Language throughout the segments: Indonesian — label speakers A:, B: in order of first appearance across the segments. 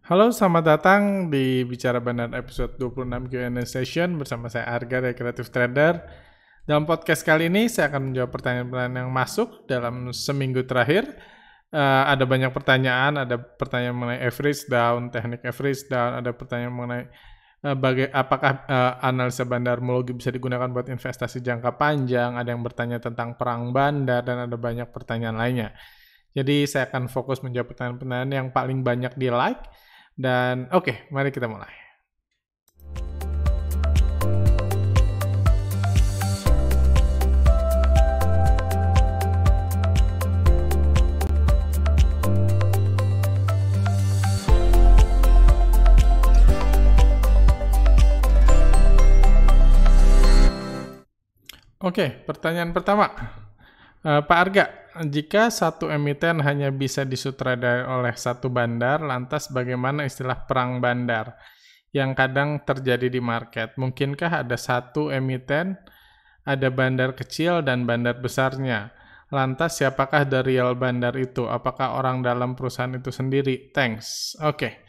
A: Halo, selamat datang di Bicara Bandar episode 26 Q&A session bersama saya Arga dari Creative Trader. Dalam podcast kali ini saya akan menjawab pertanyaan-pertanyaan yang masuk dalam seminggu terakhir. Ada banyak pertanyaan, ada pertanyaan mengenai average down, teknik average down, ada pertanyaan mengenai apakah analisa bandarmologi bisa digunakan buat investasi jangka panjang, ada yang bertanya tentang perang bandar, dan ada banyak pertanyaan lainnya. Jadi saya akan fokus menjawab pertanyaan-pertanyaan yang paling banyak di like. Dan oke, mari kita mulai. Oke, pertanyaan pertama. Pak Arga, jika satu emiten hanya bisa disutradarai oleh satu bandar, lantas bagaimana istilah perang bandar yang kadang terjadi di market? Mungkinkah ada satu emiten, ada bandar kecil dan bandar besarnya? Lantas siapakah the real bandar itu? Apakah orang dalam perusahaan itu sendiri? Thanks. Oke.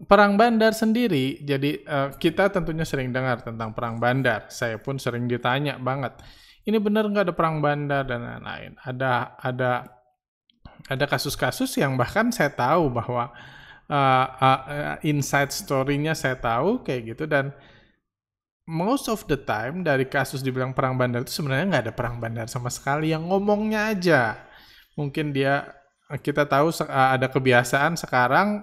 A: Perang bandar sendiri, jadi kita tentunya sering dengar tentang perang bandar. Saya pun sering ditanya banget, ini benar nggak ada perang bandar dan lain-lain. Ada kasus-kasus yang bahkan saya tahu bahwa inside story-nya saya tahu kayak gitu, dan most of the time dari kasus dibilang perang bandar itu sebenarnya nggak ada perang bandar sama sekali, yang ngomongnya aja. Mungkin kita tahu ada kebiasaan sekarang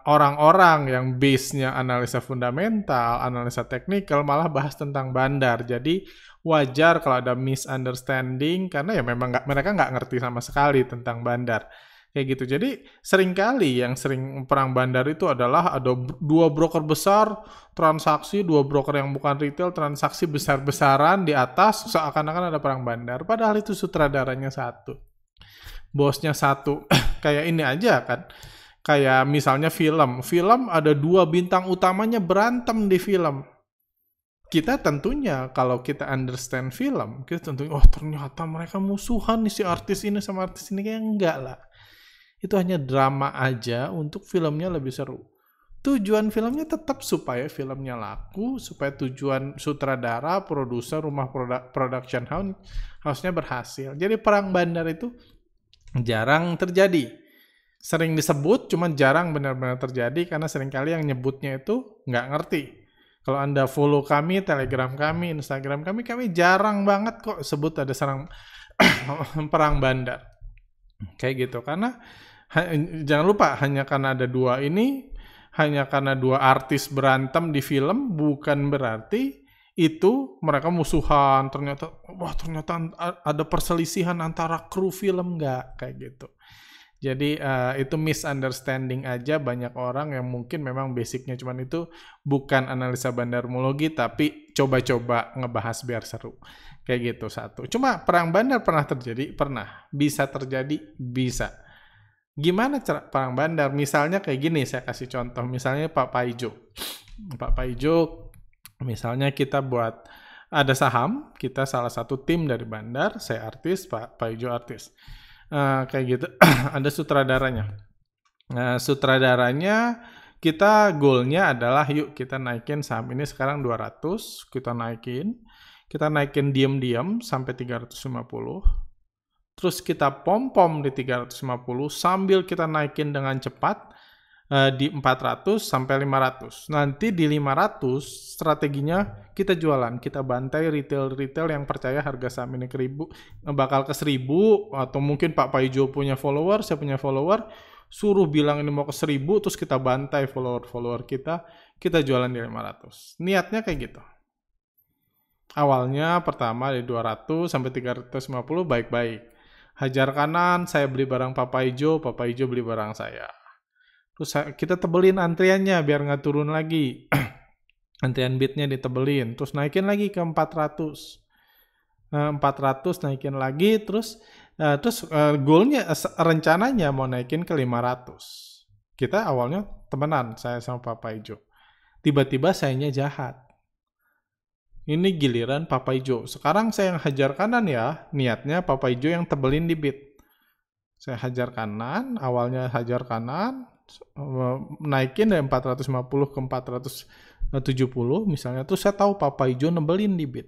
A: orang-orang yang base-nya analisa fundamental, analisa teknikal, malah bahas tentang bandar. Jadi wajar kalau ada misunderstanding, karena ya memang mereka nggak ngerti sama sekali tentang bandar. Kayak gitu. Jadi seringkali yang sering perang bandar itu adalah ada dua broker besar, transaksi, dua broker yang bukan retail, transaksi besar-besaran di atas, seakan-akan ada perang bandar. Padahal itu sutradaranya satu. Bosnya satu. Kayak ini aja kan. Kayak misalnya film ada dua bintang utamanya berantem di film. Kita tentunya kalau kita understand film, kita tentunya ternyata mereka musuhan nih, si artis ini sama artis ini. Kayak enggak lah. Itu hanya drama aja untuk filmnya lebih seru. Tujuan filmnya tetap supaya filmnya laku, supaya tujuan sutradara, produser, rumah production house-nya berhasil. Jadi perang bandar itu jarang terjadi. Sering disebut, cuman jarang benar-benar terjadi, karena seringkali yang nyebutnya itu nggak ngerti. Kalau Anda follow kami, Telegram kami, Instagram kami jarang banget kok sebut ada serang perang bandar. Kayak gitu, karena jangan lupa, hanya karena ada dua ini, hanya karena dua artis berantem di film, bukan berarti itu mereka musuhan. Ternyata ada perselisihan antara kru film, nggak kayak gitu. Jadi itu misunderstanding aja banyak orang yang mungkin memang basicnya cuman itu, bukan analisa bandarmologi, tapi coba-coba ngebahas biar seru. Kayak gitu satu. Cuma perang bandar pernah terjadi? Pernah. Bisa terjadi? Bisa. Gimana cara perang bandar? Misalnya kayak gini, saya kasih contoh. Misalnya Pak Paijo. Pak Paijo, misalnya kita buat, ada saham, kita salah satu tim dari bandar, saya artis, Pak Paijo artis. Kayak gitu. Ada sutradaranya. Sutradaranya kita goalnya adalah yuk kita naikin saham ini sekarang 200, kita naikin diam-diam sampai 350, terus kita pom-pom di 350 sambil kita naikin dengan cepat di 400 sampai 500. Nanti di 500 strateginya kita jualan, kita bantai retail yang percaya harga saham ini bakal ke 1000, atau mungkin Pak Paijo punya follower, saya punya follower, suruh bilang ini mau ke 1000, terus kita bantai follower kita jualan di 500. Niatnya kayak gitu. Awalnya pertama di 200 sampai 350 baik-baik. Hajar kanan, saya beli barang Pak Paijo beli barang saya. Terus kita tebelin antriannya biar nggak turun lagi. Antrian bidnya ditebelin. Terus naikin lagi ke 400. 400 naikin lagi. Terus goalnya, rencananya mau naikin ke 500. Kita awalnya temenan, saya sama Pak Paijo. Tiba-tiba sayanya jahat. Ini giliran Pak Paijo. Sekarang saya yang hajar kanan ya. Niatnya Pak Paijo yang tebelin di bid. Saya hajar kanan, awalnya hajar kanan. naikin dari 450 ke 470 misalnya, tuh saya tahu Papa Ijo nebelin di bid.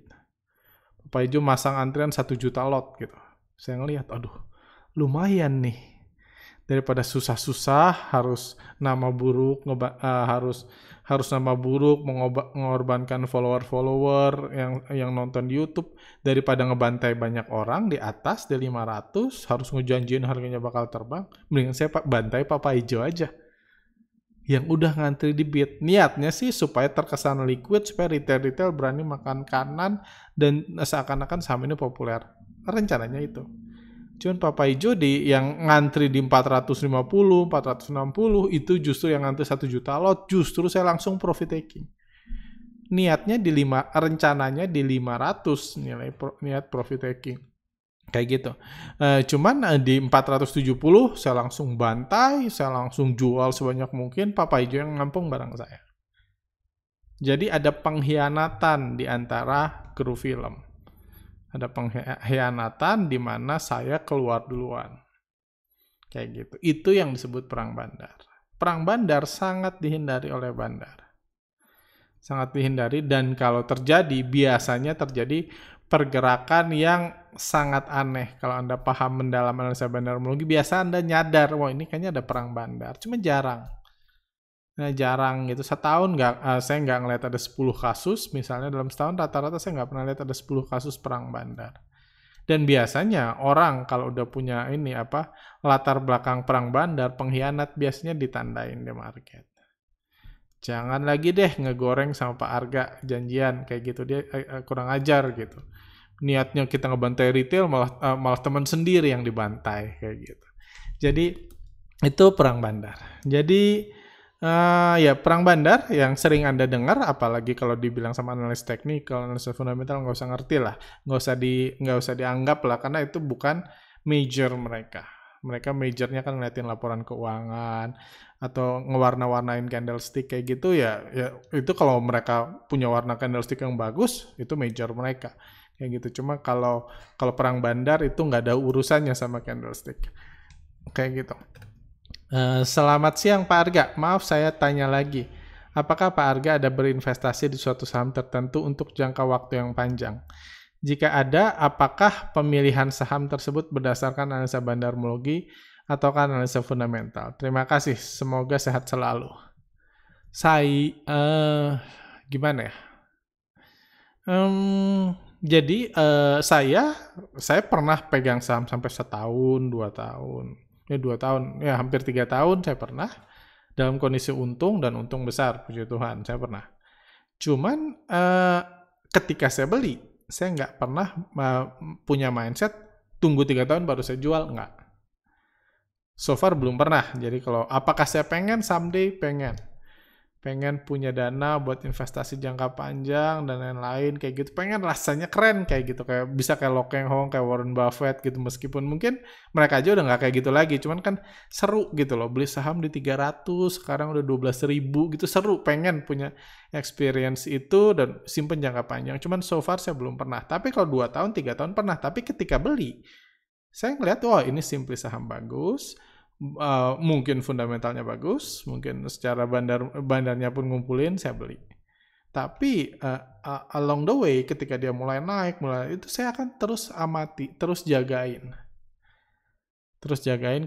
A: Papa Ijo masang antrian 1 juta lot gitu. Saya ngelihat, aduh, lumayan nih. Daripada susah-susah harus nama buruk, harus nama buruk, mengorbankan follower yang nonton di YouTube, daripada ngebantai banyak orang di atas di 500, harus ngejanjiin harganya bakal terbang, mendingan saya bantai Papa Ijo aja yang udah ngantri di bid. Niatnya sih supaya terkesan liquid, supaya retail berani makan kanan dan seakan-akan saham ini populer. Rencananya itu. Cuman Papa Ijo yang ngantri di 450, 460 itu justru yang ngantri 1 juta lot, justru saya langsung profit taking. Niatnya rencananya di 500 niat profit taking. Kayak gitu. Cuman di 470 saya langsung bantai, saya langsung jual sebanyak mungkin, Papa Ijo yang ngampung barang saya. Jadi ada pengkhianatan di antara kru film. Ada pengkhianatan di mana saya keluar duluan. Kayak gitu. Itu yang disebut perang bandar. Perang bandar sangat dihindari oleh bandar. Sangat dihindari, dan kalau terjadi, biasanya terjadi pergerakan yang sangat aneh. Kalau Anda paham mendalam analisa bandarmologi, biasa Anda nyadar, wah ini kayaknya ada perang bandar. Cuma jarang. Nah, jarang gitu. Setahun saya nggak ngeliat ada 10 kasus, misalnya dalam setahun rata-rata saya nggak pernah lihat ada 10 kasus perang bandar. Dan biasanya orang kalau udah punya latar belakang perang bandar, pengkhianat biasanya ditandain di market. Jangan lagi deh ngegoreng sama Pak Arga janjian kayak gitu, dia kurang ajar gitu. Niatnya kita ngebantai retail, malah teman sendiri yang dibantai kayak gitu. Jadi itu perang bandar. Jadi ya perang bandar yang sering Anda dengar, apalagi kalau dibilang sama analis teknik, kalau analis fundamental nggak usah ngerti lah, nggak usah dianggap lah, karena itu bukan major mereka. Mereka majornya kan ngeliatin laporan keuangan atau ngewarna-warnain candlestick kayak gitu ya itu kalau mereka punya warna candlestick yang bagus, itu major mereka kayak gitu. Cuma kalau perang bandar itu nggak ada urusannya sama candlestick kayak gitu. Selamat siang Pak Arga, maaf saya tanya lagi. Apakah Pak Arga ada berinvestasi di suatu saham tertentu untuk jangka waktu yang panjang? Jika ada, apakah pemilihan saham tersebut berdasarkan analisa bandarmologi atau analisa fundamental? Terima kasih, semoga sehat selalu. Gimana ya? Jadi saya pernah pegang saham sampai 1 tahun, 2 tahun. 2 tahun, ya hampir 3 tahun saya pernah, dalam kondisi untung dan untung besar, puji Tuhan, saya pernah. Cuman ketika saya beli, saya nggak pernah punya mindset tunggu 3 tahun baru saya jual, nggak. So far belum pernah. Jadi kalau apakah saya pengen someday, pengen punya dana buat investasi jangka panjang dan lain-lain kayak gitu, pengen rasanya keren kayak gitu, kayak bisa kayak Lo Keng Hong, kayak Warren Buffett gitu, meskipun mungkin mereka aja udah nggak kayak gitu lagi, cuman kan seru gitu loh, beli saham di 300 sekarang udah 12.000 gitu, seru, pengen punya experience itu dan simpen jangka panjang. Cuman so far saya belum pernah. Tapi kalau 2 tahun 3 tahun pernah. Tapi ketika beli saya ngeliat, wah ini simply saham bagus, mungkin fundamentalnya bagus, mungkin secara bandarnya pun ngumpulin, saya beli. Tapi along the way ketika dia mulai naik, itu saya akan terus amati, terus jagain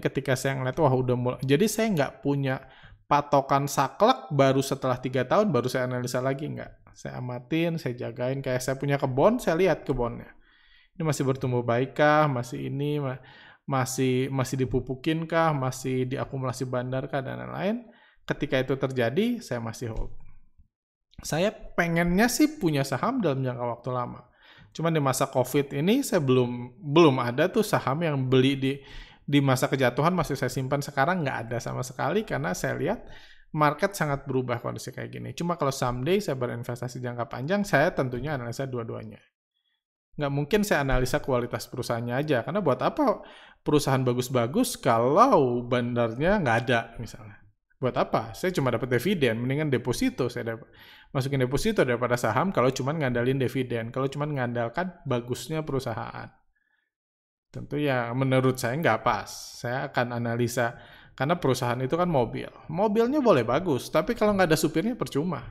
A: ketika saya ngeliat, wah udah mulai. Jadi saya nggak punya patokan saklek baru setelah 3 tahun baru saya analisa lagi, nggak. Saya amatin, saya jagain, kayak saya punya kebun, saya lihat kebunnya. Ini masih bertumbuh baik kah, masih dipupukin kah, masih diakumulasi bandar kah, dan lain-lain. Ketika itu terjadi, saya masih hold. Saya pengennya sih punya saham dalam jangka waktu lama. Cuman di masa COVID ini saya belum ada tuh saham yang beli di masa kejatuhan masih saya simpan, sekarang nggak ada sama sekali karena saya lihat market sangat berubah kondisi kayak gini. Cuma kalau someday saya berinvestasi jangka panjang, saya tentunya analisa dua-duanya. Nggak mungkin saya analisa kualitas perusahaannya aja, karena buat apa perusahaan bagus-bagus kalau bandarnya nggak ada misalnya. Buat apa? Saya cuma dapat dividen, mendingan deposito, saya masukin deposito daripada saham kalau cuma ngandalin dividen, kalau cuma ngandalkan bagusnya perusahaan. Tentu ya menurut saya nggak pas. Saya akan analisa Karena perusahaan itu kan mobil. Mobilnya boleh bagus, tapi kalau nggak ada supirnya percuma.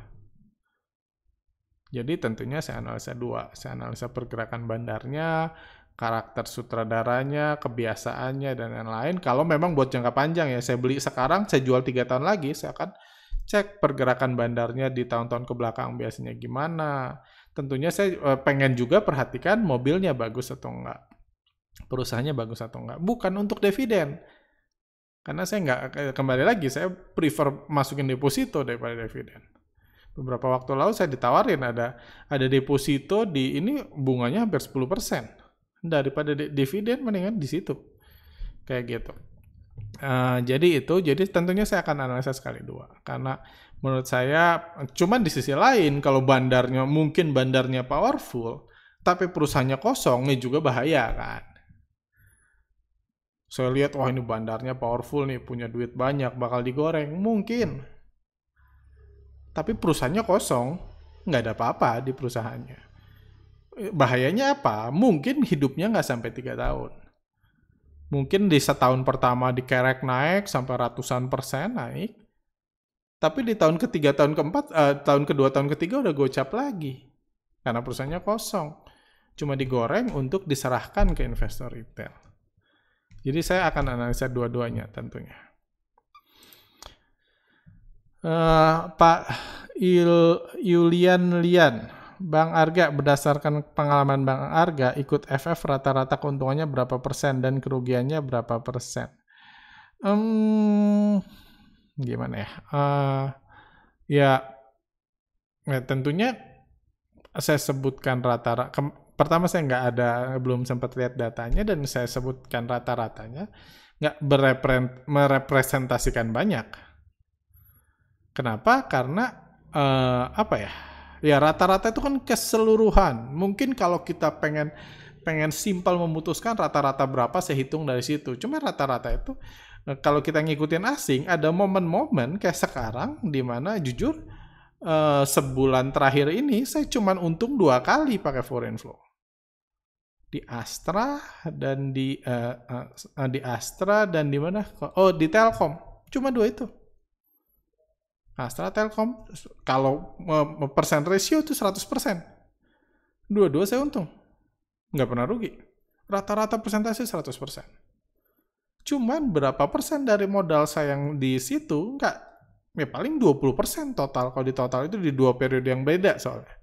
A: Jadi tentunya saya analisa dua. Saya analisa pergerakan bandarnya, karakter sutradaranya, kebiasaannya, dan lain-lain. Kalau memang buat jangka panjang ya, saya beli sekarang, saya jual 3 tahun lagi, saya akan cek pergerakan bandarnya di tahun-tahun kebelakang biasanya gimana. Tentunya saya pengen juga perhatikan mobilnya bagus atau enggak. Perusahaannya bagus atau enggak. Bukan untuk dividen. Karena saya enggak, kembali lagi, saya prefer masukin deposito daripada dividen. Beberapa waktu lalu saya ditawarin ada deposito di ini bunganya hampir 10%. Daripada dividen mendingan di situ. Kayak gitu. Jadi tentunya saya akan analisa sekali dua. Karena menurut saya, cuman di sisi lain, kalau mungkin bandarnya powerful, tapi perusahaannya kosong, ini juga bahaya kan. Saya lihat, wah ini bandarnya powerful nih, punya duit banyak, bakal digoreng. Mungkin. Tapi perusahaannya kosong, nggak ada apa-apa di perusahaannya. Bahayanya apa? Mungkin hidupnya nggak sampai 3 tahun. Mungkin di setahun pertama dikerek naik sampai ratusan persen naik. Tapi di tahun ketiga, tahun keempat, tahun kedua, tahun ketiga udah gocap lagi. Karena perusahaannya kosong. Cuma digoreng untuk diserahkan ke investor retail. Jadi saya akan analisa dua-duanya tentunya. Pak Yulian Lian, Bang Arga, berdasarkan pengalaman Bang Arga, ikut FF rata-rata keuntungannya berapa persen dan kerugiannya berapa persen? Gimana ya? Ya tentunya saya sebutkan rata-rata. Pertama saya belum sempat lihat datanya, dan saya sebutkan rata-ratanya nggak merepresentasikan banyak. Kenapa? Karena apa ya? Ya rata-rata itu kan keseluruhan. Mungkin kalau kita pengen simpel memutuskan rata-rata berapa, saya hitung dari situ. Cuma rata-rata itu kalau kita ngikutin asing, ada momen-momen kayak sekarang di mana jujur sebulan terakhir ini saya cuma untung 2 kali pakai foreign flow. Di Astra dan di Astra dan di mana? Oh, di Telkom. Cuma 2 itu. Astra, Telkom, kalau persen ratio itu 100%. Dua-dua saya untung. Nggak pernah rugi. Rata-rata persentase 100%. Cuman berapa persen dari modal saya yang di situ, ya paling 20% total. Kalau di total itu di 2 periode yang beda soalnya.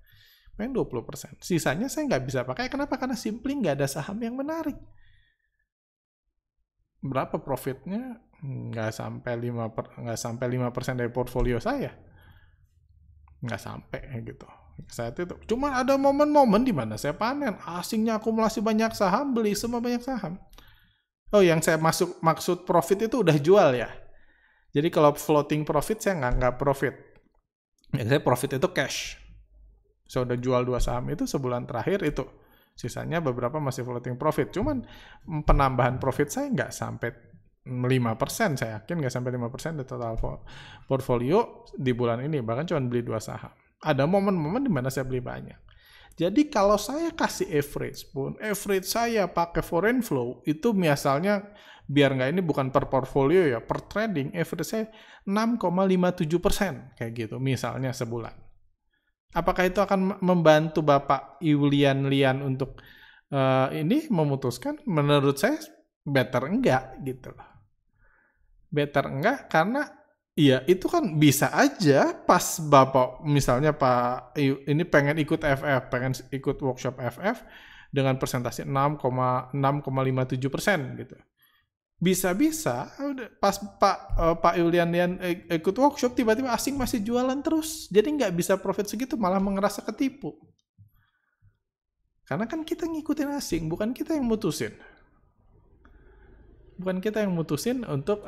A: Paling 20%. Sisanya saya nggak bisa pakai. Kenapa? Karena simply nggak ada saham yang menarik. Berapa profitnya? Nggak sampai 5% dari portfolio saya. Nggak sampai gitu. Saat itu cuma ada momen-momen di mana saya panen, asingnya akumulasi banyak saham, beli semua banyak saham. Oh, yang saya maksud profit itu udah jual ya. Jadi kalau floating profit saya nggak profit. Ya, saya profit itu cash. Saya udah jual 2 saham itu sebulan terakhir itu. Sisanya beberapa masih floating profit. Cuman penambahan profit saya nggak sampai 5%, saya yakin nggak sampai 5% dari total portfolio di bulan ini, bahkan cuma beli 2 saham. Ada momen-momen di mana saya beli banyak. Jadi kalau saya kasih average pun, average saya pakai foreign flow, itu misalnya, biar nggak ini bukan per portfolio ya, per trading, average saya 6,57% kayak gitu, misalnya sebulan. Apakah itu akan membantu Bapak Yulian Lian untuk ini memutuskan? Menurut saya better enggak gitu loh. Better enggak karena iya itu kan bisa aja pas Bapak misalnya Pak ini pengen ikut FF, pengen ikut workshop FF dengan persentase 6,57% gitu. Bisa-bisa pas Pak Yulian ikut workshop tiba-tiba asing masih jualan terus. Jadi nggak bisa profit segitu, malah ngerasa ketipu. Karena kan kita ngikutin asing, bukan kita yang mutusin. Bukan kita yang mutusin untuk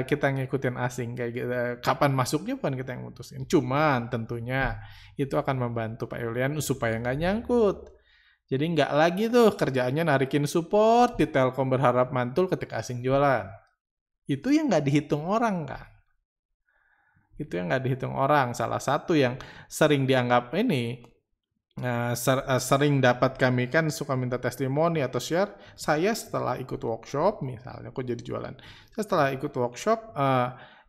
A: kita ngikutin asing kayak gitu. Kapan masuknya bukan kita yang mutusin. Cuman tentunya itu akan membantu Pak Yulian supaya nggak nyangkut. Jadi nggak lagi tuh kerjaannya narikin support di Telkom berharap mantul ketika asing jualan. Itu yang nggak dihitung orang kan. Itu yang nggak dihitung orang. Salah satu yang sering dianggap ini sering dapat, kami kan suka minta testimoni atau share, saya setelah ikut workshop, misalnya aku jadi jualan, saya setelah ikut workshop,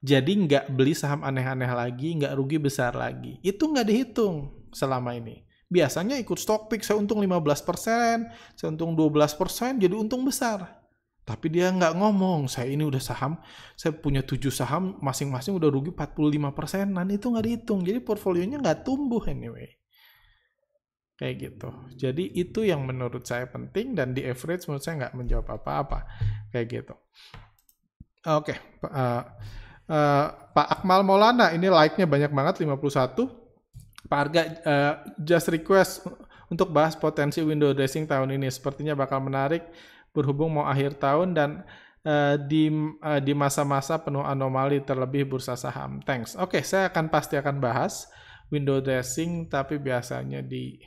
A: jadi nggak beli saham aneh-aneh lagi, nggak rugi besar lagi. Itu nggak dihitung selama ini. Biasanya ikut Stockpick, saya untung 15%, saya untung 12%, jadi untung besar. Tapi dia nggak ngomong, saya ini udah saham, saya punya 7 saham, masing-masing udah rugi 45%, itu nggak dihitung. Jadi portfolionya nggak tumbuh anyway. Kayak gitu. Jadi itu yang menurut saya penting, dan di average menurut saya nggak menjawab apa-apa. Kayak gitu. Oke. Pak Akmal Maulana, ini like-nya banyak banget, 51. Pak Arga, just request untuk bahas potensi window dressing tahun ini. Sepertinya bakal menarik berhubung mau akhir tahun dan di masa-masa penuh anomali, terlebih bursa saham. Thanks. Oke, saya pasti akan bahas window dressing, tapi biasanya di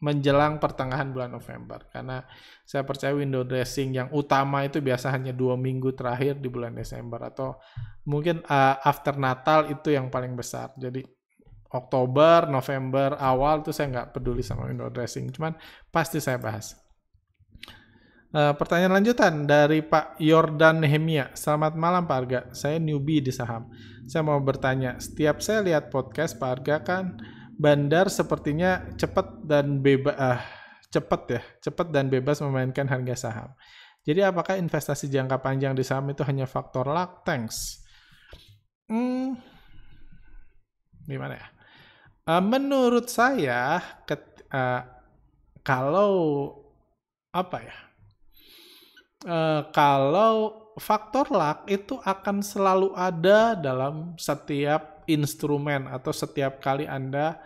A: menjelang pertengahan bulan November, karena saya percaya window dressing yang utama itu biasa hanya 2 minggu terakhir di bulan Desember, atau mungkin after Natal itu yang paling besar. Jadi Oktober, November awal itu saya nggak peduli sama window dressing, cuman pasti saya bahas. Pertanyaan lanjutan dari Pak Yordan Nehemia. Selamat malam Pak Arga, saya newbie di saham. Saya mau bertanya, setiap saya lihat podcast Pak Arga kan Bandar sepertinya cepat dan bebas memainkan harga saham. Jadi apakah investasi jangka panjang di saham itu hanya faktor luck? Thanks. Gimana ya? Menurut saya kalau faktor luck itu akan selalu ada dalam setiap instrumen, atau setiap kali Anda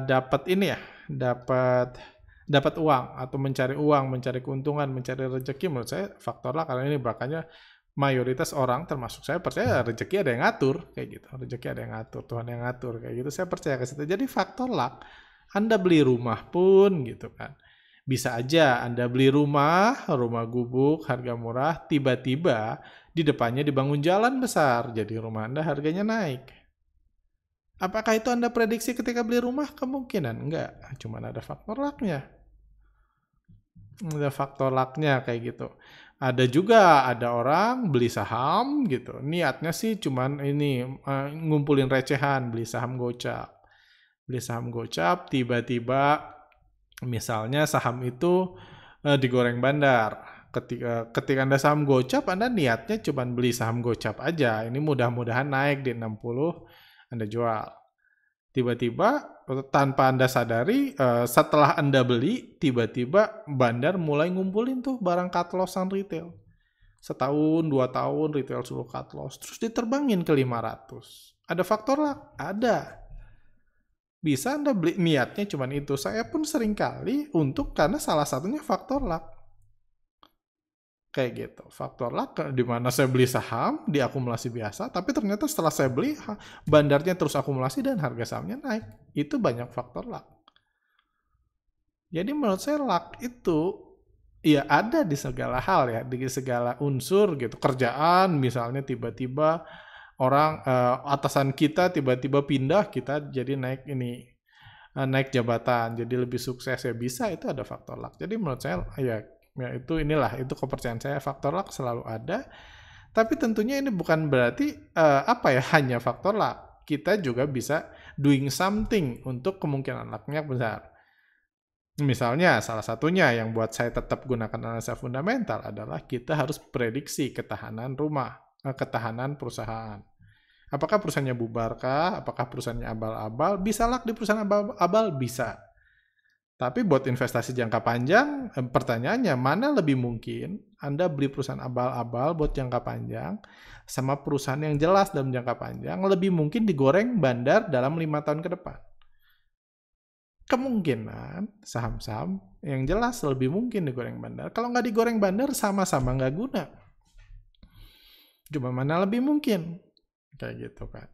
A: dapat uang atau mencari keuntungan, mencari rezeki. Menurut saya faktor luck, karena ini makanya mayoritas orang termasuk saya percaya rezeki ada yang ngatur, kayak gitu. Rezeki ada yang ngatur, Tuhan yang ngatur, kayak gitu. Saya percaya ke situ. Jadi faktor luck, Anda beli rumah pun gitu kan. Bisa aja Anda beli rumah gubuk, harga murah, tiba-tiba di depannya dibangun jalan besar, jadi rumah Anda harganya naik. Apakah itu Anda prediksi ketika beli rumah? Kemungkinan enggak, cuma ada faktor luck-nya. Ada faktor luck-nya kayak gitu. Ada orang beli saham gitu, niatnya sih cuman ngumpulin recehan, beli saham gocap, tiba-tiba misalnya saham itu digoreng bandar. Ketika Anda saham gocap, Anda niatnya cuma beli saham gocap aja. Ini mudah-mudahan naik di 60, Anda jual. Tiba-tiba tanpa Anda sadari, setelah Anda beli, tiba-tiba bandar mulai ngumpulin tuh barang cut lossan retail. Setahun, 2 tahun retail suruh cut loss, terus diterbangin ke 500. Ada faktor luck? Ada. Bisa Anda beli, niatnya cuma itu. Saya pun sering kali karena salah satunya faktor luck. Kayak gitu. Faktor luck di mana saya beli saham di akumulasi biasa, tapi ternyata setelah saya beli, bandarnya terus akumulasi dan harga sahamnya naik. Itu banyak faktor luck. Jadi menurut saya luck itu ya ada di segala hal ya, di segala unsur gitu. Kerjaan misalnya tiba-tiba orang atasan kita tiba-tiba pindah, kita jadi naik jabatan, jadi lebih sukses ya, bisa, itu ada faktor luck. Jadi menurut saya ya itu kepercayaan saya, faktor luck selalu ada. Tapi tentunya ini bukan berarti hanya faktor luck. Kita juga bisa doing something untuk kemungkinan lucknya besar. Misalnya salah satunya yang buat saya tetap gunakan analisa fundamental adalah kita harus prediksi ketahanan perusahaan. Apakah perusahaannya bubarkah? Apakah perusahaannya abal-abal? Bisa luck di perusahaan abal-abal? Bisa. Tapi buat investasi jangka panjang, pertanyaannya mana lebih mungkin Anda beli perusahaan abal-abal buat jangka panjang sama perusahaan yang jelas dalam jangka panjang, lebih mungkin digoreng bandar dalam 5 tahun ke depan. Kemungkinan saham-saham yang jelas lebih mungkin digoreng bandar. Kalau nggak digoreng bandar, sama-sama nggak guna. Cuma mana lebih mungkin? Kayak gitu kan.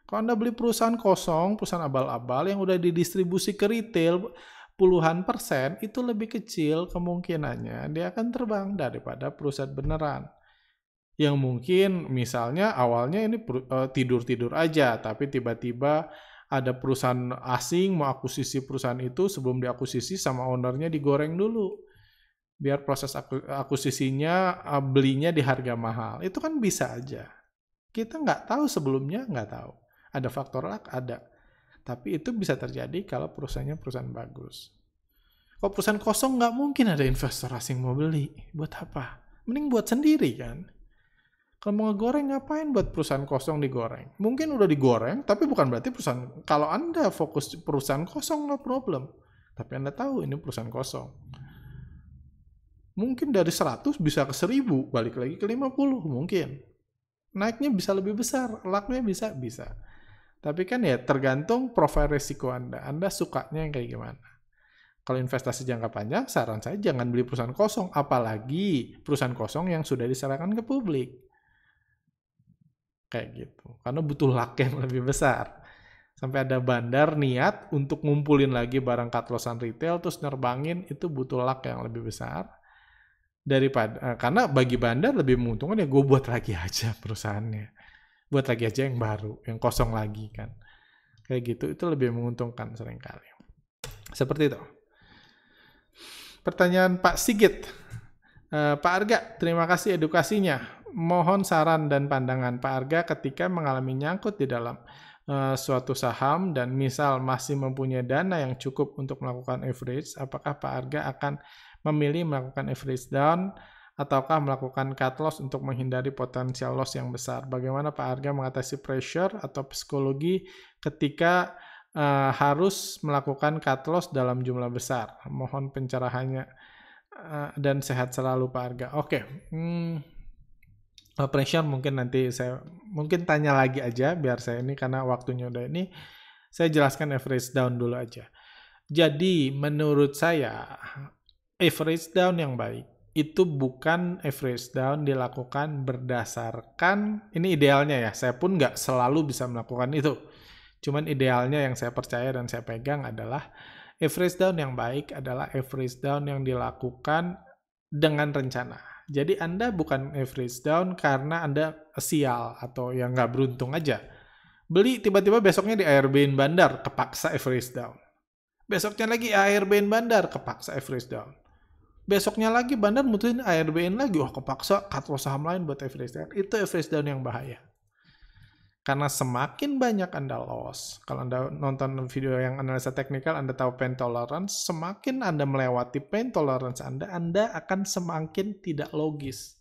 A: Kalau Anda beli perusahaan kosong, perusahaan abal-abal yang udah didistribusi ke retail puluhan persen, itu lebih kecil kemungkinannya dia akan terbang daripada perusahaan beneran. Yang mungkin misalnya awalnya ini tidur-tidur aja, tapi tiba-tiba ada perusahaan asing mau akuisisi perusahaan itu, sebelum diakuisisi sama ownernya digoreng dulu. Biar proses akuisisinya, belinya di harga mahal. Itu kan bisa aja. Kita nggak tahu sebelumnya, nggak tahu. Ada faktor luck, ada. Tapi itu bisa terjadi kalau perusahaannya perusahaan bagus. Kalau perusahaan kosong, nggak mungkin ada investor asing mau beli. Buat apa? Mending buat sendiri kan. Kalau mau ngegoreng, ngapain buat perusahaan kosong digoreng? Mungkin udah digoreng, tapi bukan berarti perusahaan. Kalau Anda fokus perusahaan kosong, no problem. Tapi Anda tahu ini perusahaan kosong. Mungkin dari 100 bisa ke 1000, balik lagi ke 50, mungkin. Naiknya bisa lebih besar, lucknya bisa. Tapi kan ya tergantung profil risiko Anda. Anda sukanya yang kayak gimana. Kalau investasi jangka panjang, saran saya jangan beli perusahaan kosong. Apalagi perusahaan kosong yang sudah diserahkan ke publik. Kayak gitu. Karena butuh luck yang lebih besar. Sampai ada bandar niat untuk ngumpulin lagi barang cut lossan retail, terus nerbangin, itu butuh luck yang lebih besar. Daripada karena bagi bandar lebih menguntungkan ya gue buat lagi aja perusahaannya, buat lagi aja yang baru, yang kosong lagi kan, kayak gitu. Itu lebih menguntungkan seringkali. Seperti itu. Pertanyaan Pak Sigit. Pak Arga, terima kasih edukasinya. Mohon saran dan pandangan Pak Arga ketika mengalami nyangkut di dalam suatu saham dan misal masih mempunyai dana yang cukup untuk melakukan average, apakah Pak Arga akan memilih melakukan average down ataukah melakukan cut loss untuk menghindari potensial loss yang besar? Bagaimana Pak Arga mengatasi pressure atau psikologi ketika harus melakukan cut loss dalam jumlah besar? Mohon pencerahannya dan sehat selalu Pak Arga. Oke. Pressure mungkin nanti saya mungkin tanya lagi aja biar saya ini, karena waktunya udah ini, saya jelaskan average down dulu aja. Jadi menurut saya average down yang baik itu bukan average down dilakukan berdasarkan, ini idealnya ya, saya pun nggak selalu bisa melakukan itu. Cuman idealnya yang saya percaya dan saya pegang adalah average down yang baik adalah average down yang dilakukan dengan rencana. Jadi Anda bukan average down karena Anda sial atau yang nggak beruntung aja. Beli tiba-tiba besoknya di ARB-in bandar, kepaksa average down. Besoknya lagi ARB-in bandar, kepaksa average down. Besoknya lagi bandar mutusin ARB-in lagi, wah kepaksa cut loss saham lain buat average down. Itu average down yang bahaya. Karena semakin banyak Anda loss, kalau Anda nonton video yang analisa teknikal, Anda tahu pain tolerance, semakin Anda melewati pain tolerance Anda akan semakin tidak logis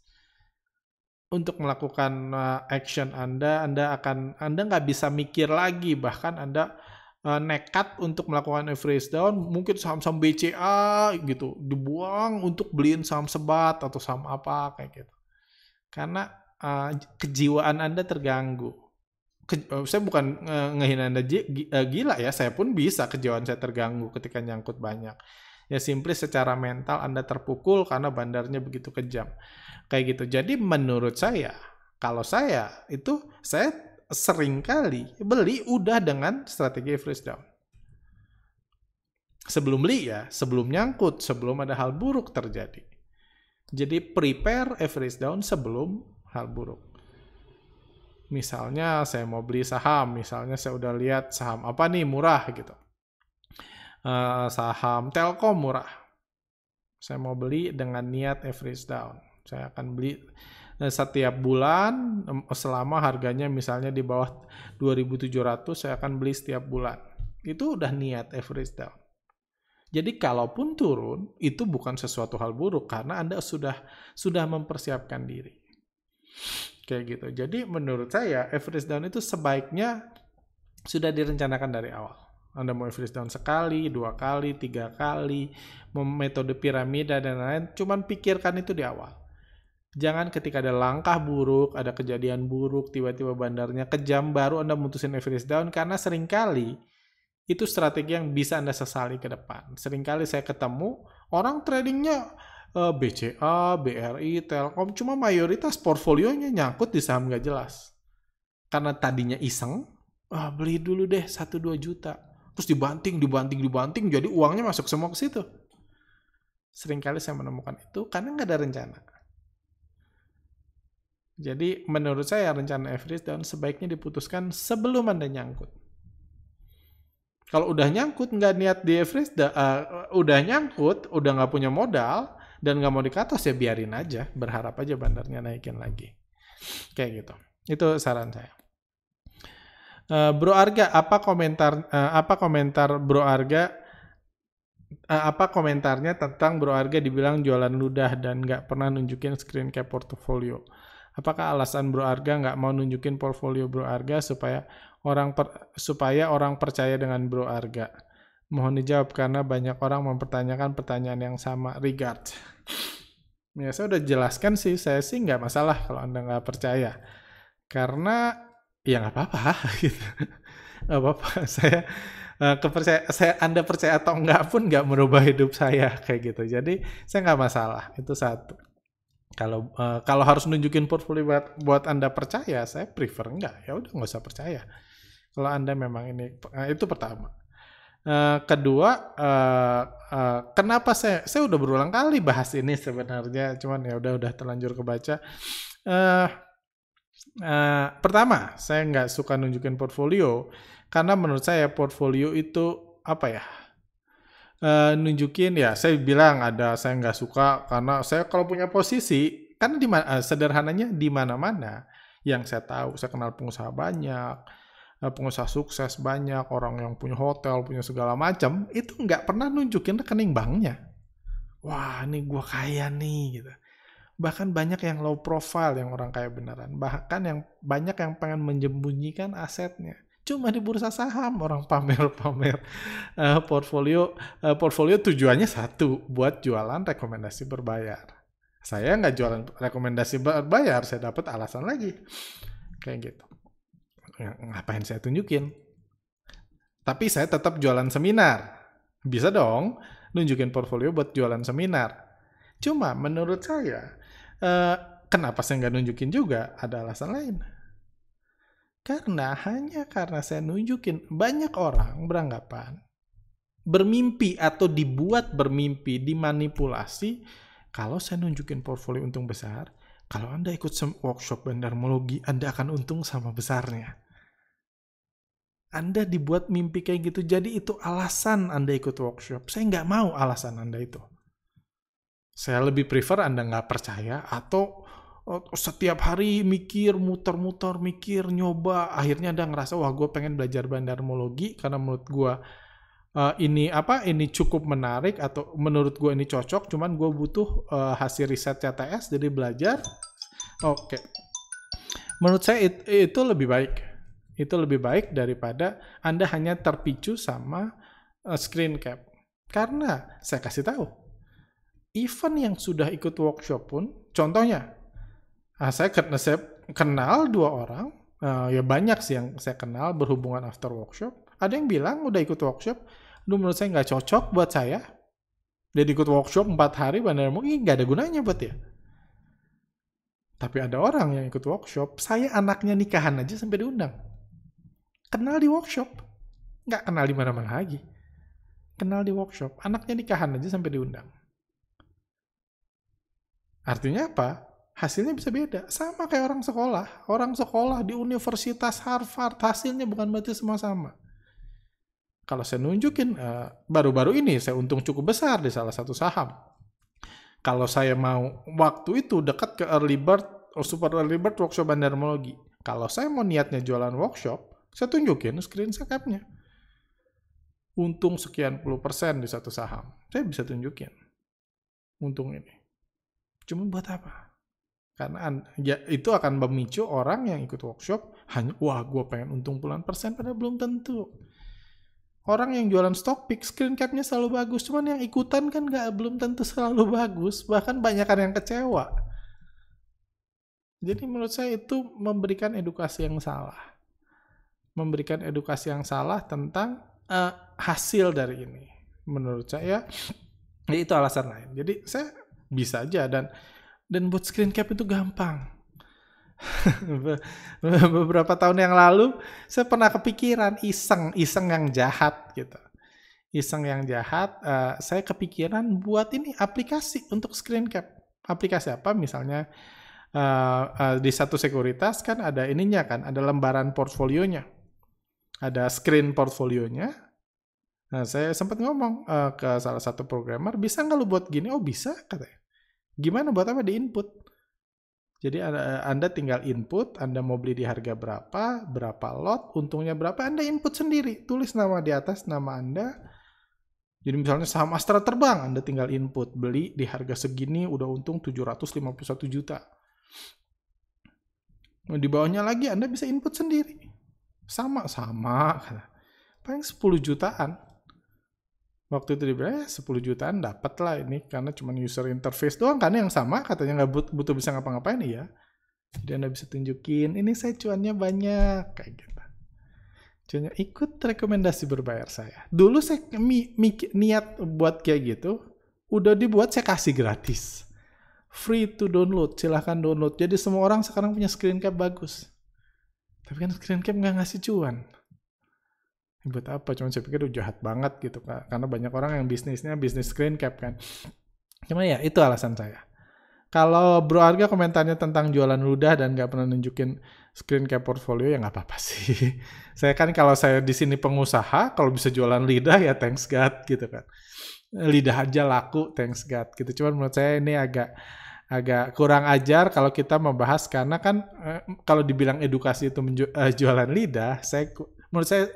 A: untuk melakukan action Anda nggak bisa mikir lagi, bahkan Anda nekat untuk melakukan average down, mungkin saham-saham BCA gitu, dibuang untuk beliin saham sebat atau saham apa kayak gitu. Karena kejiwaan Anda terganggu. Saya bukan ngehina Anda gila ya, saya pun bisa kejiwaan saya terganggu ketika nyangkut banyak. Ya simply secara mental Anda terpukul karena bandarnya begitu kejam. Kayak gitu. Jadi menurut saya, kalau saya sering kali beli udah dengan strategi average down. Sebelum beli ya, sebelum nyangkut, sebelum ada hal buruk terjadi. Jadi prepare average down sebelum hal buruk. Misalnya saya mau beli saham, misalnya saya udah lihat saham apa nih murah gitu. Saham Telkom murah. Saya mau beli dengan niat average down. Saya akan beli setiap bulan selama harganya misalnya di bawah 2.700, saya akan beli setiap bulan. Itu udah niat average down. Jadi kalaupun turun, itu bukan sesuatu hal buruk karena Anda sudah mempersiapkan diri. Kayak gitu. Jadi menurut saya average down itu sebaiknya sudah direncanakan dari awal. Anda mau average down sekali, 2 kali, 3 kali, metode piramida dan lain-lain, cuman pikirkan itu di awal. Jangan ketika ada langkah buruk, ada kejadian buruk, tiba-tiba bandarnya kejam, baru Anda mutusin average down, karena seringkali itu strategi yang bisa Anda sesali ke depan. Seringkali saya ketemu orang tradingnya BCA, BRI, Telkom, cuma mayoritas portfolionya nyangkut di saham gak jelas. Karena tadinya iseng, beli dulu deh 1-2 juta. Terus dibanting, jadi uangnya masuk semua ke situ. Seringkali saya menemukan itu karena nggak ada rencana. Jadi menurut saya rencana average down sebaiknya diputuskan sebelum Anda nyangkut. Kalau udah nyangkut, nggak niat di freeze, udah nyangkut, udah nggak punya modal, dan nggak mau dikatos, ya biarin aja. Berharap aja bandarnya naikin lagi. Kayak gitu. Itu saran saya. Bro Arga, apa komentar Bro Arga? Apa komentarnya tentang Bro Arga dibilang jualan ludah dan nggak pernah nunjukin screen cap portfolio? Apakah alasan Bro Arga nggak mau nunjukin portfolio Bro Arga supaya orang percaya dengan Bro Arga? Mohon dijawab karena banyak orang mempertanyakan pertanyaan yang sama. Regards. Ya, saya udah jelaskan sih, saya sih nggak masalah kalau Anda nggak percaya. Karena ya nggak apa-apa gitu. Nggak apa-apa. Anda percaya atau enggak pun nggak merubah hidup saya kayak gitu. Jadi saya nggak masalah. Itu satu. Kalau harus nunjukin portfolio buat Anda percaya, saya prefer enggak. Ya udah nggak usah percaya. Kalau Anda memang ini, itu pertama. Kedua, kenapa saya udah berulang kali bahas ini sebenarnya, cuman ya udah terlanjur kebaca. Pertama, saya nggak suka nunjukin portfolio karena menurut saya portfolio itu apa ya? Nunjukin ya, saya bilang saya nggak suka karena saya kalau punya posisi kan sederhananya di mana-mana yang saya tahu, saya kenal pengusaha banyak, pengusaha sukses banyak, orang yang punya hotel, punya segala macam, itu nggak pernah nunjukin rekening banknya. Wah, ini gua kaya nih gitu. Bahkan banyak yang low profile, yang orang kaya beneran. Bahkan yang banyak yang pengen menyembunyikan asetnya. Cuma di bursa saham orang pamer-pamer portfolio. Portfolio tujuannya satu, buat jualan rekomendasi berbayar. Saya nggak jualan rekomendasi berbayar, saya dapat alasan lagi. Kayak gitu. Ngapain saya tunjukin? Tapi saya tetap jualan seminar. Bisa dong nunjukin portfolio buat jualan seminar. Cuma menurut saya, kenapa saya nggak nunjukin juga? Ada alasan lain. Karena saya nunjukin, banyak orang beranggapan bermimpi atau dibuat bermimpi, dimanipulasi, kalau saya nunjukin portfolio untung besar, kalau Anda ikut workshop bandarmologi, Anda akan untung sama besarnya. Anda dibuat mimpi kayak gitu, jadi itu alasan Anda ikut workshop. Saya nggak mau alasan Anda itu. Saya lebih prefer Anda nggak percaya atau setiap hari mikir, muter-muter, mikir, nyoba. Akhirnya Anda ngerasa, wah gue pengen belajar bandarmologi karena menurut gue ini cukup menarik atau menurut gue ini cocok, cuman gue butuh hasil riset CTS, jadi belajar. Oke. Menurut saya itu lebih baik. Itu lebih baik daripada Anda hanya terpicu sama screen cap. Karena saya kasih tahu, event yang sudah ikut workshop pun, contohnya, saya kenal 2 orang, ya banyak sih yang saya kenal berhubungan after workshop. Ada yang bilang udah ikut workshop, menurut saya nggak cocok buat saya. Dia ikut workshop 4 hari, bandarmologi nggak ada gunanya buat dia. Tapi ada orang yang ikut workshop, saya anaknya nikahan aja sampai diundang. Kenal di workshop, nggak kenal di mana-mana lagi. Kenal di workshop, anaknya nikahan aja sampai diundang. Artinya apa? Hasilnya bisa beda. Sama kayak orang sekolah. Orang sekolah di Universitas Harvard, hasilnya bukan berarti semua sama. Kalau saya nunjukin, baru-baru ini saya untung cukup besar di salah satu saham. Kalau saya mau waktu itu dekat ke early bird, super early bird workshop bandarmologi. Kalau saya mau niatnya jualan workshop, saya tunjukin screen capnya. Untung sekian % di satu saham. Saya bisa tunjukin untung ini. Cuma buat apa? Karena ya, itu akan memicu orang yang ikut workshop hanya, wah gue pengen untung puluhan %, padahal belum tentu. Orang yang jualan stock pick, screen capnya selalu bagus, cuman yang ikutan kan belum tentu selalu bagus, bahkan banyakan yang kecewa. Jadi menurut saya itu memberikan edukasi yang salah. Memberikan edukasi yang salah tentang hasil dari ini. Menurut saya, ya itu alasan lain. Jadi saya bisa aja, dan buat screen cap itu gampang. Beberapa tahun yang lalu saya pernah kepikiran iseng yang jahat gitu. Iseng yang jahat, saya kepikiran buat ini aplikasi untuk screen cap. Aplikasi apa? Misalnya di satu sekuritas kan ada ininya kan, ada lembaran portfolionya. Ada screen portfolionya. Nah, saya sempat ngomong ke salah satu programmer, bisa nggak lu buat gini? Oh bisa, katanya. Gimana buat apa? Di input. Jadi Anda tinggal input, Anda mau beli di harga berapa lot, untungnya berapa, Anda input sendiri. Tulis nama di atas, nama Anda. Jadi misalnya saham Astra terbang, Anda tinggal input, beli di harga segini, udah untung 751 juta. Di bawahnya lagi Anda bisa input sendiri. Sama. Paling 10 jutaan. Waktu itu dibilang 10 jutaan dapat lah ini, karena cuma user interface doang kan yang sama, katanya nggak butuh bisa ngapa-ngapain, iya. Jadi Anda bisa tunjukin, ini saya cuannya banyak, kayak gitu. Cuannya ikut rekomendasi berbayar saya. Dulu saya niat buat kayak gitu, udah dibuat saya kasih gratis. Free to download, silahkan download. Jadi semua orang sekarang punya screen cap bagus. Tapi kan screen cap nggak ngasih cuan. Buat apa? Cuma saya pikir udah jahat banget gitu, Kak. Karena banyak orang yang bisnisnya bisnis screen cap kan. Cuma ya itu alasan saya. Kalau Bro Arga komentarnya tentang jualan ludah dan nggak pernah nunjukin screen cap portfolio, ya nggak apa-apa sih. Saya kan kalau saya di sini pengusaha, kalau bisa jualan lidah ya thanks God gitu kan. Lidah aja laku, thanks God gitu. Cuman menurut saya ini agak kurang ajar kalau kita membahas, karena kan kalau dibilang edukasi itu jualan lidah, menurut saya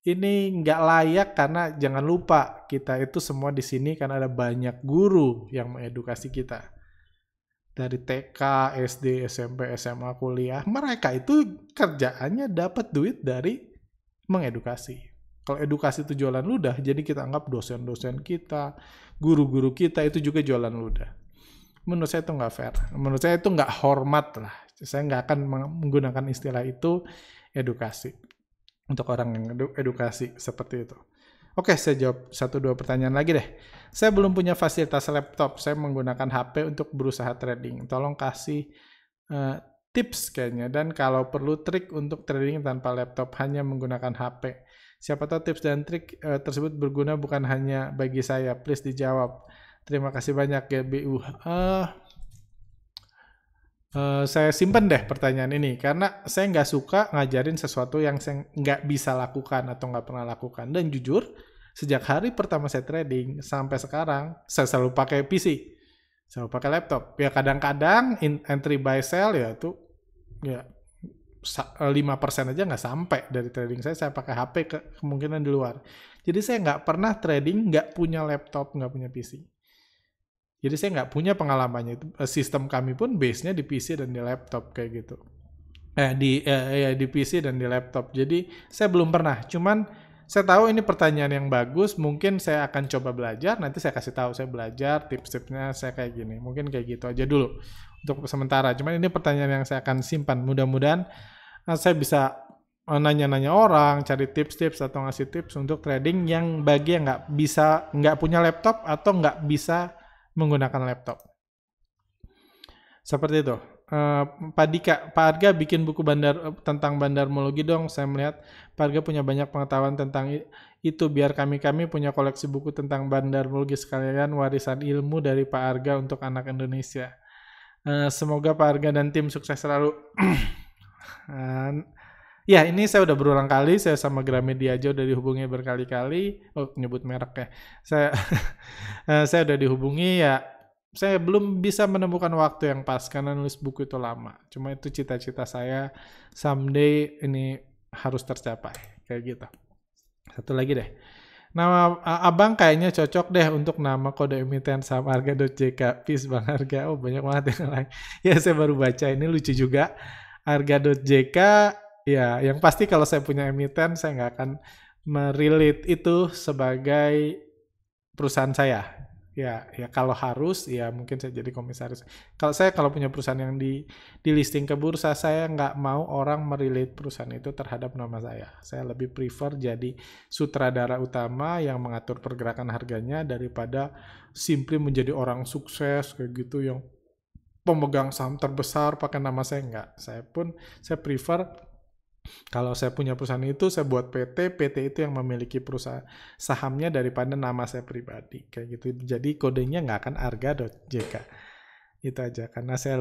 A: ini nggak layak, karena jangan lupa kita itu semua di sini kan ada banyak guru yang mengedukasi kita. Dari TK, SD, SMP, SMA, kuliah, mereka itu kerjaannya dapat duit dari mengedukasi. Kalau edukasi itu jualan ludah, jadi kita anggap dosen-dosen kita, guru-guru kita itu juga jualan ludah. Menurut saya itu nggak fair. Menurut saya itu nggak hormat lah. Saya nggak akan menggunakan istilah itu edukasi. Untuk orang yang edukasi seperti itu. Oke, saya jawab 1-2 pertanyaan lagi deh. Saya belum punya fasilitas laptop. Saya menggunakan HP untuk berusaha trading. Tolong kasih tips kayaknya. Dan kalau perlu trik untuk trading tanpa laptop, hanya menggunakan HP. Siapa tahu tips dan trik tersebut berguna bukan hanya bagi saya. Please dijawab. Terima kasih banyak ya BU. Saya simpen deh pertanyaan ini, karena saya nggak suka ngajarin sesuatu yang saya nggak bisa lakukan atau nggak pernah lakukan. Dan jujur, sejak hari pertama saya trading sampai sekarang, saya selalu pakai PC, selalu pakai laptop. Ya kadang-kadang entry buy sell ya itu ya 5% aja nggak sampai dari trading saya pakai HP, kemungkinan di luar. Jadi saya nggak pernah trading, nggak punya laptop, nggak punya PC. Jadi saya nggak punya pengalamannya itu. Sistem kami pun base-nya di PC dan di laptop kayak gitu. Di PC dan di laptop. Jadi saya belum pernah. Cuman saya tahu ini pertanyaan yang bagus. Mungkin saya akan coba belajar. Nanti saya kasih tahu saya belajar tips-tipsnya saya kayak gini. Mungkin kayak gitu aja dulu untuk sementara. Cuman ini pertanyaan yang saya akan simpan. Mudah-mudahan saya bisa nanya-nanya orang, cari tips-tips atau ngasih tips untuk trading yang bagi yang nggak punya laptop atau nggak bisa menggunakan laptop. Seperti itu. Pak Dika, Pak Arga bikin buku tentang bandarmologi dong. Saya melihat Pak Arga punya banyak pengetahuan tentang itu. Biar kami punya koleksi buku tentang bandarmologi, sekalian warisan ilmu dari Pak Arga untuk anak Indonesia. Semoga Pak Arga dan tim sukses selalu. Ya, ini saya udah berulang kali, saya sama Gramedia aja udah dihubungi berkali-kali. Oh, nyebut merek ya. Saya udah dihubungi ya. Saya belum bisa menemukan waktu yang pas karena nulis buku itu lama. Cuma itu cita-cita saya, someday ini harus tercapai. Kayak gitu. Satu lagi deh. Nama Abang kayaknya cocok deh untuk nama kode emiten saham Arga.jk. Peace Bang Arga. Oh, banyak banget yang lain. Ya, saya baru baca, ini lucu juga. Arga.jk. Ya, yang pasti kalau saya punya emiten, saya nggak akan merelate itu sebagai perusahaan saya. Ya kalau harus, ya mungkin saya jadi komisaris. Kalau punya perusahaan yang di listing ke bursa, saya nggak mau orang merelate perusahaan itu terhadap nama saya. Saya lebih prefer jadi sutradara utama yang mengatur pergerakan harganya daripada simply menjadi orang sukses kayak gitu yang pemegang saham terbesar pakai nama saya. Nggak. Saya prefer kalau saya punya perusahaan itu, saya buat PT itu yang memiliki perusahaan sahamnya daripada nama saya pribadi. Kayak gitu. Jadi kodenya nggak akan arga.jk. Itu aja. Karena saya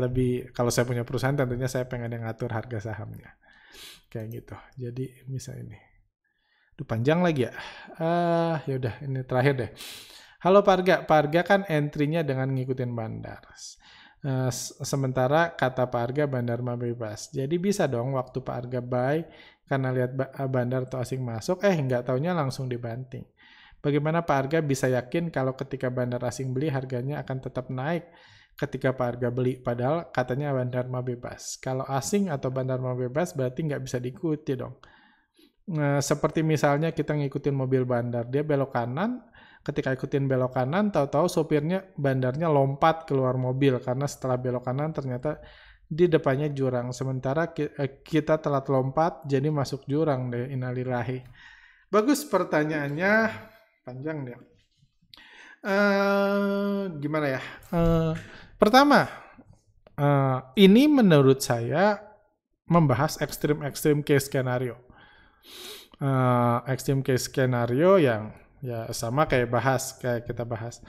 A: kalau saya punya perusahaan tentunya saya pengen yang ngatur harga sahamnya. Kayak gitu. Jadi bisa ini. Panjang lagi ya. Yaudah ini terakhir deh. Halo Pak Arga kan entry-nya dengan ngikutin bandar. Sementara kata Pak Arga bandar mah bebas. Jadi bisa dong waktu Pak Arga buy karena lihat bandar atau asing masuk, nggak taunya langsung dibanting. Bagaimana Pak Arga bisa yakin kalau ketika bandar asing beli harganya akan tetap naik ketika Pak Arga beli? Padahal katanya bandar mah bebas. Kalau asing atau bandar mah bebas berarti nggak bisa diikuti dong. Seperti misalnya kita ngikutin mobil bandar, dia belok kanan, ketika ikutin belok kanan, tahu-tahu sopirnya bandarnya lompat keluar mobil karena setelah belok kanan ternyata di depannya jurang. Sementara kita telat lompat, jadi masuk jurang deh, innalillahi. Bagus pertanyaannya, panjang dia. Gimana ya? Pertama, ini menurut saya membahas ekstrim case skenario. Extreme case skenario yang ya sama kayak kita bahas.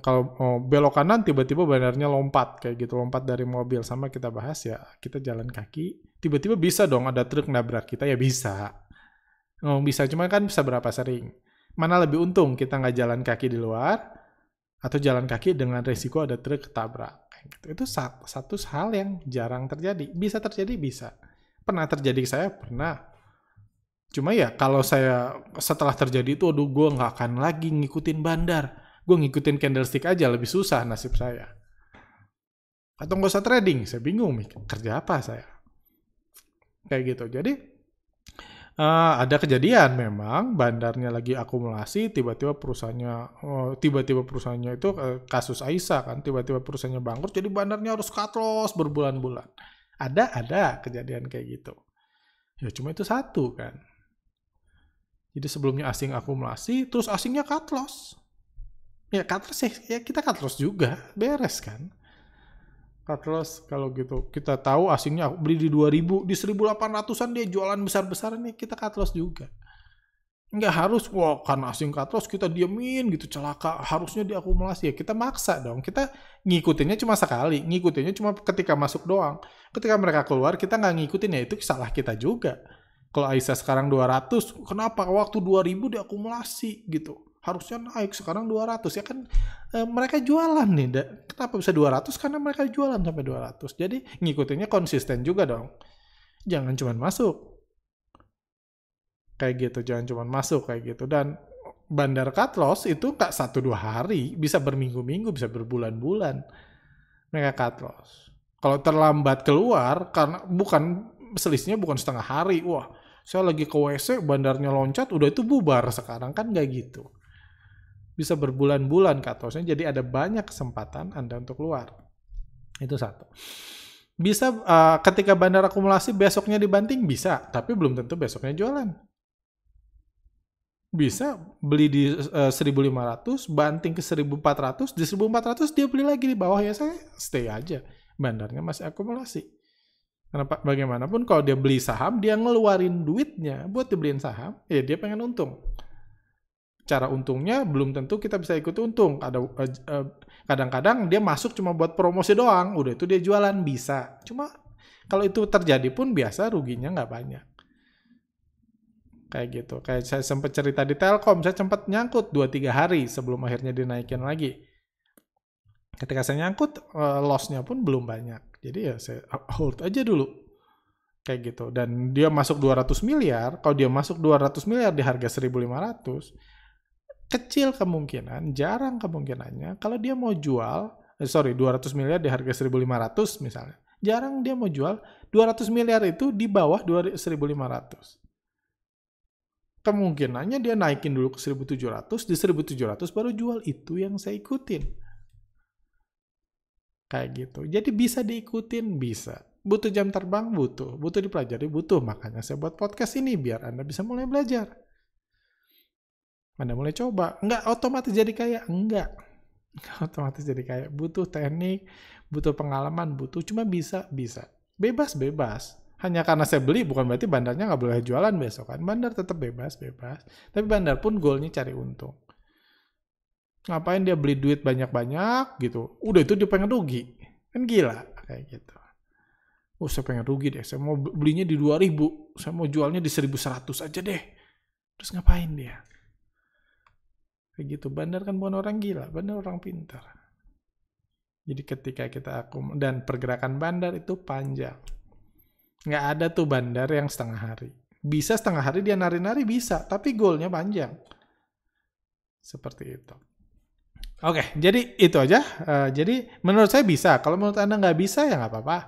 A: Kalau belok kanan tiba-tiba bandarnya lompat kayak gitu, lompat dari mobil, sama kita bahas ya kita jalan kaki, tiba-tiba bisa dong ada truk nabrak kita, ya bisa. Bisa, cuma kan bisa berapa sering. Mana lebih untung kita nggak jalan kaki di luar atau jalan kaki dengan resiko ada truk ketabrak. Gitu. Itu satu hal yang jarang terjadi. Bisa terjadi, bisa. Pernah terjadi ke saya, pernah. Cuma ya kalau saya setelah terjadi itu, aduh gue nggak akan lagi ngikutin bandar. Gue ngikutin candlestick aja, lebih susah nasib saya. Atau nggak usah trading, saya bingung kerja apa saya. Kayak gitu. Jadi ada kejadian memang bandarnya lagi akumulasi, tiba-tiba perusahaannya itu kasus Aisyah kan, tiba-tiba perusahaannya bangkrut, jadi bandarnya harus cut loss berbulan-bulan. Ada kejadian kayak gitu. Ya cuma itu satu kan. Jadi sebelumnya asing akumulasi, terus asingnya cut loss. Ya cut loss ya kita cut loss juga, beres kan. Cut loss kalau gitu. Kita tahu asingnya beli di 2000, di 1800-an dia jualan besar-besaran nih, kita cut loss juga. Nggak harus, karena asing cut loss kita diemin gitu, celaka. Harusnya diakumulasi, ya kita maksa dong. Kita ngikutinnya cuma sekali, ngikutinnya cuma ketika masuk doang. Ketika mereka keluar, kita nggak ngikutin, ya itu salah kita juga. Kalau Aisyah sekarang 200, kenapa waktu 2000 diakumulasi gitu? Harusnya naik, sekarang 200. Ya kan mereka jualan nih. Kenapa bisa 200? Karena mereka jualan sampai 200. Jadi ngikutinnya konsisten juga dong. Jangan cuma masuk. Kayak gitu, jangan cuma masuk kayak gitu. Dan bandar cut loss itu nggak 1-2 hari, bisa berminggu-minggu, bisa berbulan-bulan. Mereka cut loss. Kalau terlambat keluar, karena selisihnya bukan setengah hari, saya lagi ke WC, bandarnya loncat, udah itu bubar sekarang, kan nggak gitu. Bisa berbulan-bulan cut loss-nya, jadi ada banyak kesempatan Anda untuk keluar. Itu satu. Bisa ketika bandar akumulasi besoknya dibanting, bisa, tapi belum tentu besoknya jualan. Bisa beli di 1.500, banting ke 1.400, di 1.400 dia beli lagi di bawah, ya saya stay aja. Bandarnya masih akumulasi. Karena bagaimanapun kalau dia beli saham, dia ngeluarin duitnya buat dibeliin saham, ya dia pengen untung. Cara untungnya belum tentu kita bisa ikut untung. Kadang-kadang dia masuk cuma buat promosi doang, udah itu dia jualan, bisa. Cuma kalau itu terjadi pun biasa ruginya nggak banyak. Kayak gitu. Kayak saya sempat cerita di Telkom, saya sempat nyangkut 2-3 hari sebelum akhirnya dinaikin lagi. Ketika saya nyangkut, loss-nya pun belum banyak. Jadi ya saya hold aja dulu. Kayak gitu. Dan dia masuk 200 miliar, kalau dia masuk 200 miliar di harga 1.500, kecil kemungkinan, jarang kemungkinannya, kalau dia mau jual, 200 miliar di harga 1.500 misalnya, jarang dia mau jual 200 miliar itu di bawah 1.500. Kemungkinannya dia naikin dulu ke 1.700, di 1.700 baru jual, itu yang saya ikutin. Kayak gitu. Jadi bisa diikutin, bisa. Butuh jam terbang, butuh dipelajari, butuh. Makanya saya buat podcast ini, biar Anda bisa mulai belajar. Anda mulai coba. Nggak otomatis jadi kaya, enggak otomatis jadi kaya. Butuh teknik, butuh pengalaman, cuma bisa. Bebas. Hanya karena saya beli, bukan berarti bandarnya nggak boleh jualan besok kan. Bandar tetap bebas. Tapi bandar pun goalnya cari untung. Ngapain dia beli duit banyak-banyak gitu. Udah itu dia pengen rugi. Kan gila. Kayak gitu. Saya pengen rugi deh. Saya mau belinya di 2.000. Saya mau jualnya di 1.100 aja deh. Terus ngapain dia? Kayak gitu. Bandar kan bukan orang gila, bandar orang pintar. Jadi ketika kita dan pergerakan bandar itu panjang. Nggak ada tuh bandar yang setengah hari. Bisa setengah hari dia nari-nari bisa, tapi goalnya panjang. Seperti itu. Oke, jadi itu aja. Jadi menurut saya bisa. Kalau menurut Anda nggak bisa ya nggak apa-apa.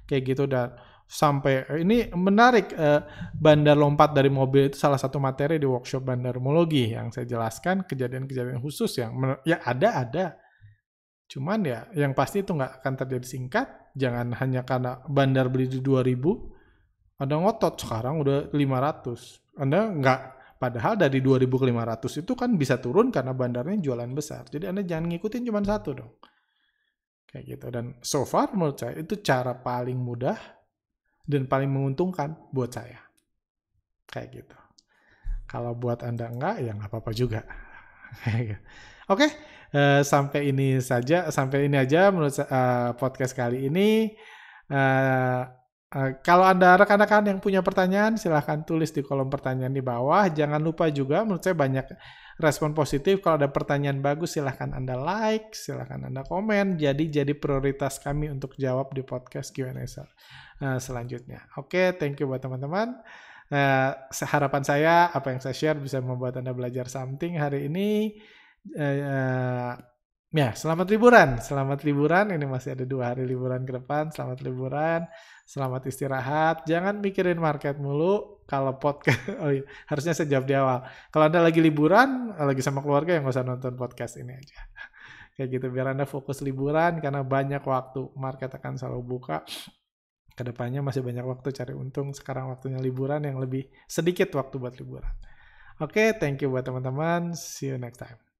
A: Kayak gitu. Dan sampai ini menarik, bandar lompat dari mobil itu salah satu materi di workshop bandarmologi yang saya jelaskan, kejadian-kejadian khusus yang ya ada. Cuman ya yang pasti itu nggak akan terjadi singkat. Jangan hanya karena bandar beli di 2.000, Anda ngotot sekarang udah 500. Anda nggak, padahal dari 2.000 ke 500 itu kan bisa turun karena bandarnya jualan besar. Jadi Anda jangan ngikutin cuma satu dong. Kayak gitu. Dan so far menurut saya itu cara paling mudah dan paling menguntungkan buat saya. Kayak gitu. Kalau buat Anda enggak, ya nggak apa-apa juga. Oke, sampai ini aja menurut podcast kali ini. Kalau Anda rekan-rekan yang punya pertanyaan, silahkan tulis di kolom pertanyaan di bawah. Jangan lupa juga, menurut saya banyak respon positif. Kalau ada pertanyaan bagus, silahkan Anda like, silahkan Anda komen. Jadi prioritas kami untuk jawab di podcast Q&A selanjutnya. Oke, thank you buat teman-teman. Harapan saya, apa yang saya share bisa membuat Anda belajar something hari ini. Ya, selamat liburan. Ini masih ada 2 hari liburan ke depan. Selamat liburan, selamat istirahat. Jangan mikirin market mulu. Kalau podcast, harusnya saya jawab di awal. Kalau Anda lagi liburan, lagi sama keluarga, yang nggak usah nonton podcast ini aja. Kayak gitu, biar Anda fokus liburan, karena banyak waktu. Market akan selalu buka. Kedepannya masih banyak waktu cari untung. Sekarang waktunya liburan, yang lebih sedikit waktu buat liburan. Oke, thank you buat teman-teman. See you next time.